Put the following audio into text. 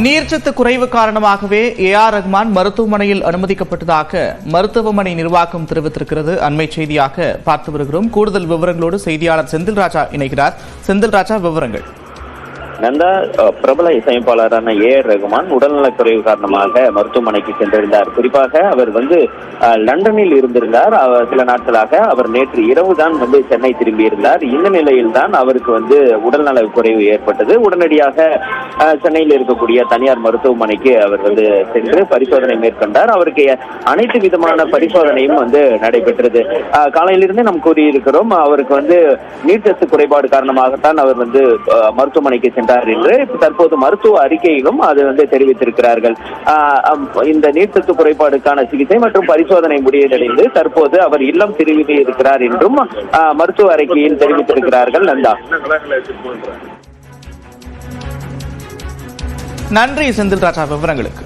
நீர்ச்சத்து குறைவு காரணமாகவே ஏஆர் ரஹ்மான் மருத்துவமனையில் அனுமதிக்கப்பட்டதாக மருத்துவமனை நிர்வாகம் தெரிவித்திருக்கிறது. அண்மை செய்தியாக பார்த்து வருகிறோம். கூடுதல் விவரங்களோடு செய்தியாளர் செந்தில் ராஜா இணைகிறார். செந்தில் ராஜா, விவரங்கள். நந்தா, பிரபல இசையமைப்பாளரான ஏஆர் ரஹ்மான் உடல்நலக்குறைவு காரணமாக மருத்துவமனைக்கு சென்றிருந்தார். குறிப்பாக அவர் லண்டனில் இருந்திருந்தார். சில நாட்களாக அவர் நேற்று இரவு தான் சென்னை திரும்பியிருந்தார். இந்த நிலையில் தான் அவருக்கு உடல்நல குறைவு ஏற்பட்டது. உடனடியாக சென்னையில் இருக்கக்கூடிய தனியார் மருத்துவமனைக்கு அவர் சென்று பரிசோதனை மேற்கொண்டார். அவருக்கு அனைத்து விதமான பரிசோதனையும் நடைபெற்றது. காலையிலிருந்து நாம் கூறியிருக்கிறோம், அவருக்கு நீர்ச்சத்து குறைபாடு காரணமாகத்தான் அவர் மருத்துவமனைக்கு சென்றார் என்று தற்போது மருத்துவ அறிக்கையிலும் அது தெரிவித்திருக்கிறார்கள். இந்த நீர்ச்சத்து குறைபாடுக்கான சிகிச்சை மற்றும் பரிசோதனை முடிவடைந்து தற்போது அவர் இல்லம் திரும்பி இருக்கிறார் என்றும் மருத்துவ அறிக்கையில் தெரிவித்திருக்கிறார்கள். நந்தா, நன்றி செந்தில் ராஜா விவரங்களுக்கு.